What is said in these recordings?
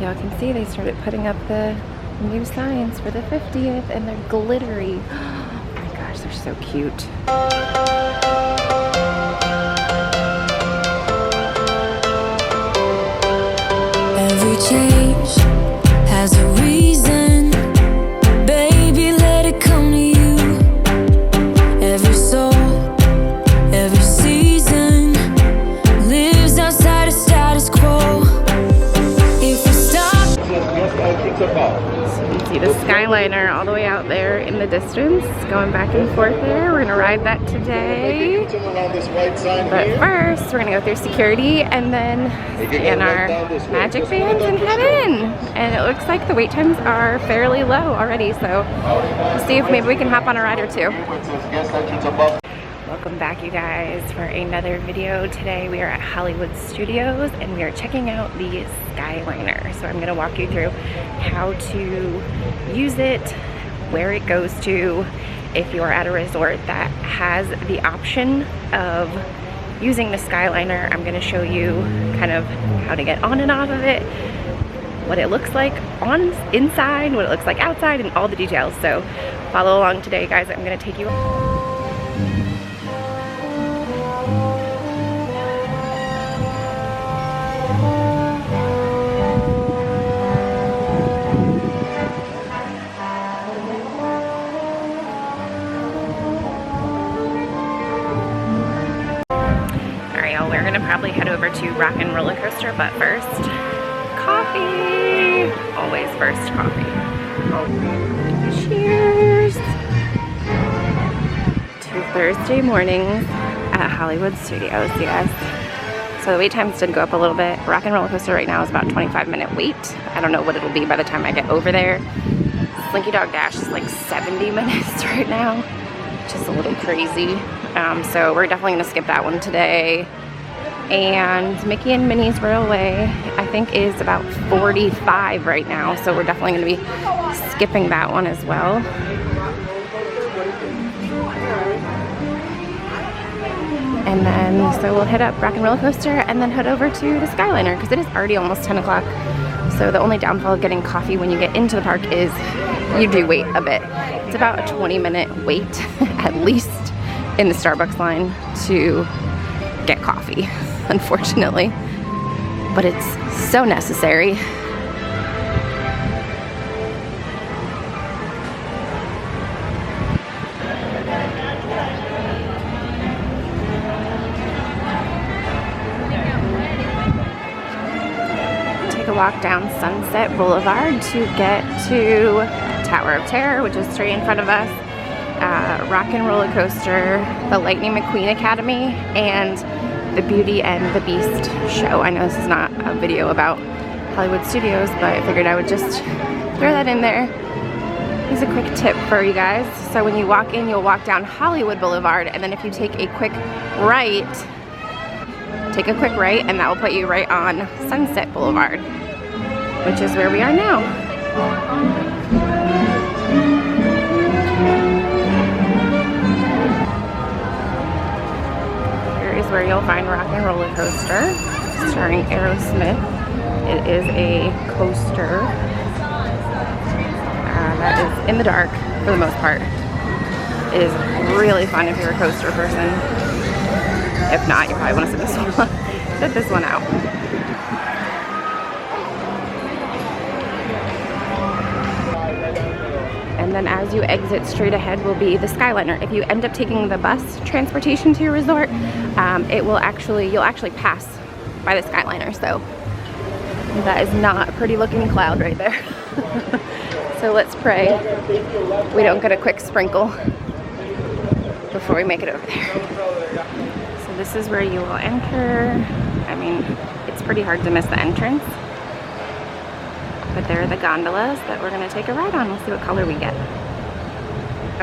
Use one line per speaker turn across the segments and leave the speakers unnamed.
Y'all can see they started putting up the new signs for the 50th, and they're glittery. Oh my gosh, they're so cute.
Every change has a reason, baby, let it come to you. Every soul, every season lives outside of status quo. If we stop,
So you can see the Skyliner all the way out there in the distance, going back and forth there. We're gonna ride that today. But first, we're gonna go through security and then scan our magic bands and head in. And it looks like the wait times are fairly low already, so we'll see if maybe we can hop on a ride or two. Welcome back, you guys, for another video. Today we are at Hollywood Studios and we are checking out the Skyliner. So I'm going to walk you through how to use it, where it goes to. If you're at a resort that has the option of using the Skyliner, I'm going to show you kind of how to get on and off of it, what it looks like on inside, what it looks like outside, and all the details. So follow along today, guys. I'm going to take you probably head over to Rock and Roller Coaster, but first, coffee. Always first coffee. Cheers to Thursday mornings at Hollywood Studios, you guys. So the wait times did go up a little bit. Rock and Roller Coaster right now is about 25-minute wait. I don't know what it'll be by the time I get over there. Slinky Dog Dash is like 70 minutes right now, just a little crazy. So we're definitely gonna skip that one today. And Mickey and Minnie's Railway, I think, is about 45 right now, so we're definitely going to be skipping that one as well. And then, so we'll hit up Rock and Roller Coaster and then head over to the Skyliner, because it is already almost 10 o'clock. So the only downfall of getting coffee when you get into the park is you do wait a bit. It's about a 20-minute wait, at least, in the Starbucks line to get coffee, unfortunately, but it's so necessary. Take a walk down Sunset Boulevard to get to Tower of Terror, which is straight in front of us. Rock and Roller Coaster, the Lightning McQueen Academy, and the Beauty and the Beast show. I know this is not a video about Hollywood Studios, but I figured I would just throw that in there. Here's a quick tip for you guys. So when you walk in, you'll walk down Hollywood Boulevard, and then if you take a quick right, and that will put you right on Sunset Boulevard, which is where we are now. Is where you'll find Rock and Roller Coaster, starring Aerosmith. It is a coaster that is in the dark for the most part. It is really fun if you're a coaster person. If not, you probably want to sit this one out. And then as you exit, straight ahead will be the Skyliner. If you end up taking the bus transportation to your resort, you'll actually pass by the Skyliner. So that is not a pretty looking cloud right there. So let's pray we don't get a quick sprinkle before we make it over there. So this is where you will enter. I mean, it's pretty hard to miss the entrance. But there are the gondolas that we're going to take a ride on. We'll see what color we get.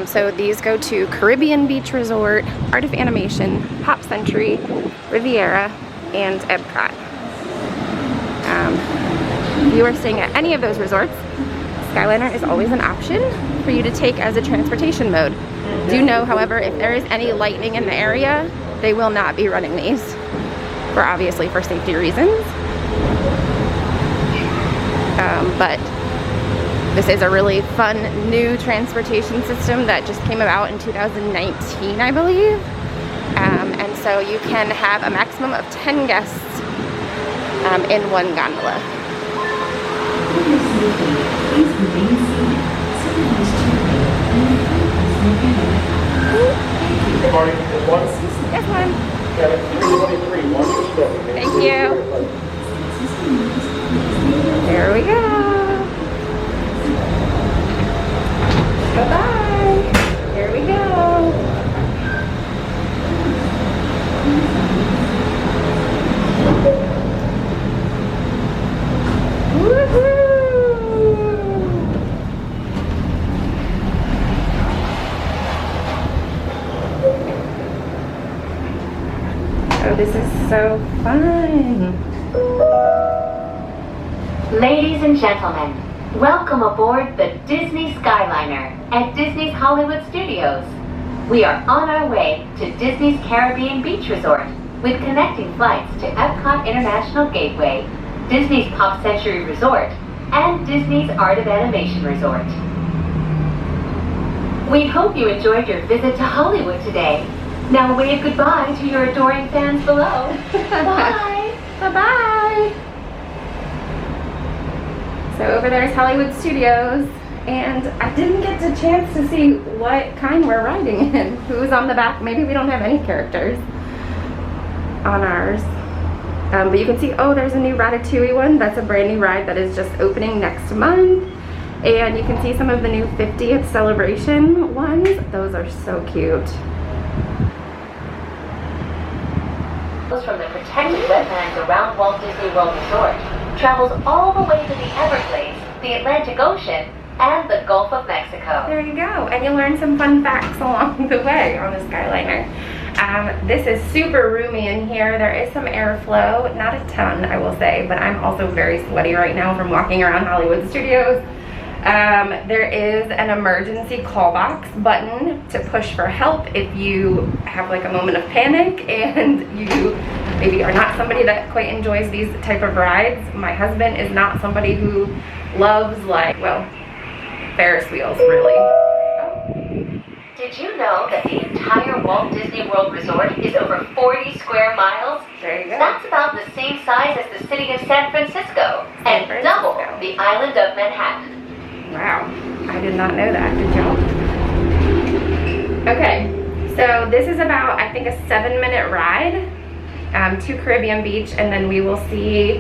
So these go to Caribbean Beach Resort, Art of Animation, Pop Century, Riviera, and Epcot. If you are staying at any of those resorts, Skyliner is always an option for you to take as a transportation mode. Do know, however, if there is any lightning in the area, they will not be running these, obviously for safety reasons. But this is a really fun new transportation system that just came about in 2019, I believe. And so you can have a maximum of 10 guests in one gondola. Yes, ma'am. Thank you. There we go. Bye-bye. Here we go. Woohoo! Oh, this is so fun.
Ladies and gentlemen, welcome aboard the Disney Skyliner at Disney's Hollywood Studios. We are on our way to Disney's Caribbean Beach Resort with connecting flights to Epcot International Gateway, Disney's Pop Century Resort, and Disney's Art of Animation Resort. We hope you enjoyed your visit to Hollywood today. Now wave goodbye to your adoring fans below. Bye!
Bye-bye! So over there is Hollywood Studios, and I didn't get the chance to see what kind we're riding in. Who's on the back? Maybe we don't have any characters on ours. But you can see, oh, there's a new Ratatouille one. That's a brand new ride that is just opening next month. And you can see some of the new 50th celebration ones. Those are so cute.
From the protected wetlands around Walt Disney World Resort, travels all the way to the Everglades, the Atlantic Ocean, and the Gulf of Mexico.
There you go, and you'll learn some fun facts along the way on the Skyliner. This is super roomy in here. There is some airflow, not a ton, I will say, but I'm also very sweaty right now from walking around Hollywood Studios. There is an emergency call box button to push for help if you have like a moment of panic and you maybe are not somebody that quite enjoys these type of rides. My husband is not somebody who loves, like, well, Ferris wheels, really.
Did you know that the entire Walt Disney World Resort is over 40 square miles?
There you go.
That's about the same size as the city of San Francisco and double the island of Manhattan.
Wow, I did not know that. Good job. Okay, so this is about, I think, a 7-minute ride to Caribbean Beach, and then we will see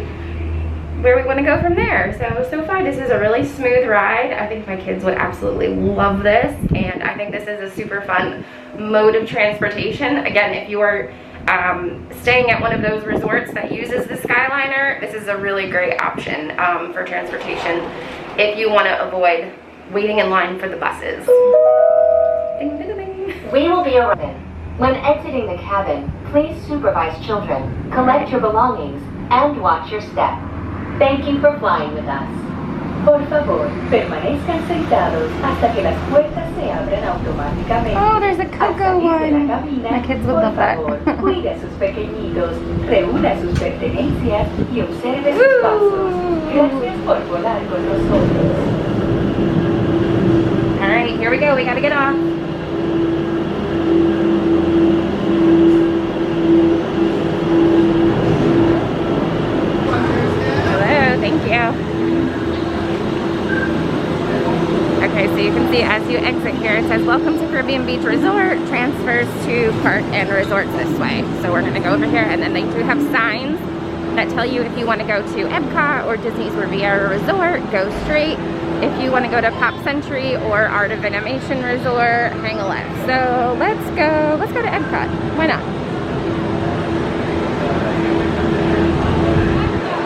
where we want to go from there. So far, this is a really smooth ride. I think my kids would absolutely love this, and I think this is a super fun mode of transportation. Again, if you are staying at one of those resorts that uses the Skyliner, this is a really great option for transportation if you want to avoid waiting in line for the buses. Ding, ding, ding.
We will be arriving. When exiting the cabin, please supervise children, collect your belongings, and watch your step. Thank you for flying with us. Por favor, permanezcan sentados hasta que las puertas se abren automáticamente.
Oh, there's a Coco one. My kids would love that.
Cuide a sus pequeñitos, reúna sus pertenencias y observe sus pasos. Gracias por volar con nosotros.
All right, here we go. We gotta get off. Hello, thank you. Okay, so you can see as you exit here, it says, "Welcome to Caribbean Beach Resort. Transfers to park and resorts this way." So we're gonna go over here, and then they do have signs that tell you if you want to go to Epcot or Disney's Riviera Resort, go straight. If you want to go to Pop Century or Art of Animation Resort, hang a left. So let's go to Epcot. Why not?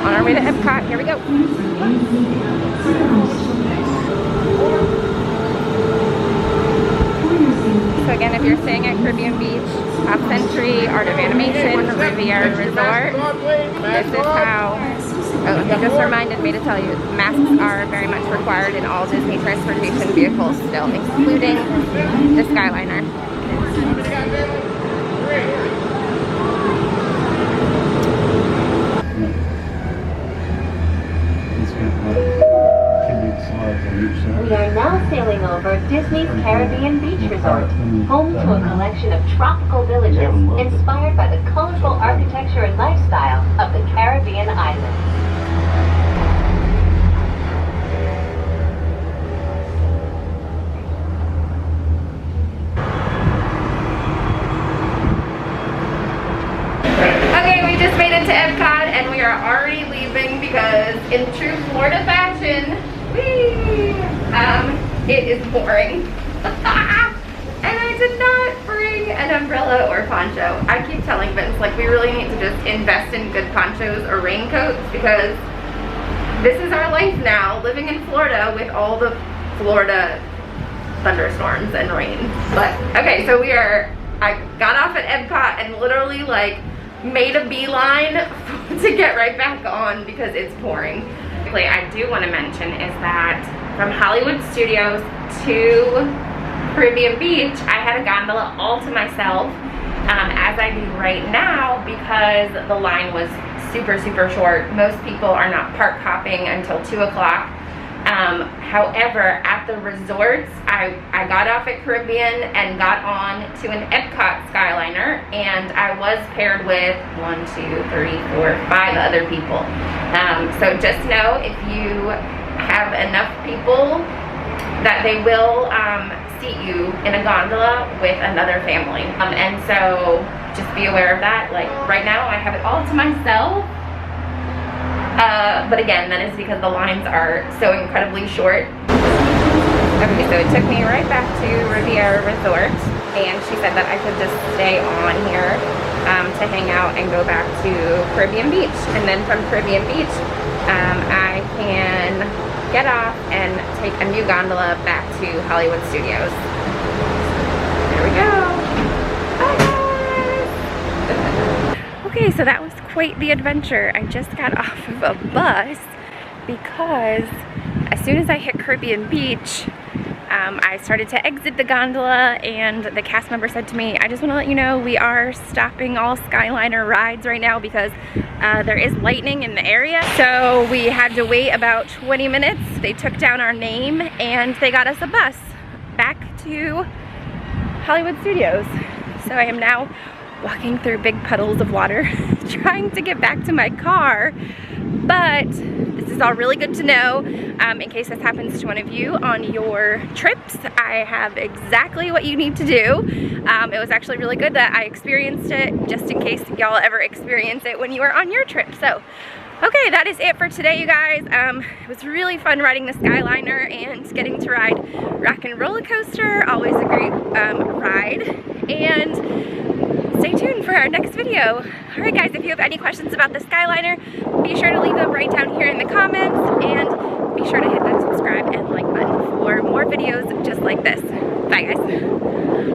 On our way to Epcot, here we go. So again, if you're staying at Caribbean Beach, Pop Century, Art of Animation, Riviera Resort, this is how, oh, he just reminded me to tell you, masks are very much required in all Disney transportation vehicles still, including the Skyliner.
We are now sailing over Disney's Caribbean Beach Resort, home to a collection of tropical villages inspired by the colorful architecture and lifestyle of the Caribbean islands.
Just made it to Epcot and we are already leaving because in true Florida fashion, it is pouring. And I did not bring an umbrella or poncho. I keep telling Vince, like, we really need to just invest in good ponchos or raincoats because this is our life now, living in Florida with all the Florida thunderstorms and rain. But okay, so I got off at Epcot and literally like made a beeline to get right back on because it's pouring. I do want to mention is that from Hollywood Studios to Caribbean Beach, I had a gondola all to myself, as I do right now because the line was super short. Most people are not park hopping until 2 o'clock. However, at the resorts, I got off at Caribbean and got on to an Epcot Skyliner, and I was paired with 5 other people. So just know if you have enough people that they will seat you in a gondola with another family. And so just be aware of that. Like right now, I have it all to myself. But again, that is because the lines are so incredibly short. Okay, so it took me right back to Riviera Resort, and she said that I could just stay on here to hang out and go back to Caribbean Beach. And then from Caribbean Beach, I can get off and take a new gondola back to Hollywood Studios. There we go. Bye guys! Okay, so that was quite the adventure. I just got off of a bus because as soon as I hit Caribbean Beach, I started to exit the gondola, and the cast member said to me, I just want to let you know we are stopping all Skyliner rides right now because there is lightning in the area. So we had to wait about 20 minutes. They took down our name and they got us a bus back to Hollywood Studios. So I am now walking through big puddles of water trying to get back to my car, but this is all really good to know in case this happens to one of you on your trips. I have exactly what you need to do. It was actually really good that I experienced it just in case y'all ever experience it when you are on your trip. So okay, that is it for today, you guys. It was really fun riding the Skyliner and getting to ride Rock and Roller Coaster. Always a great ride. And stay tuned for our next video. Alright guys, if you have any questions about the Skyliner, be sure to leave them right down here in the comments. And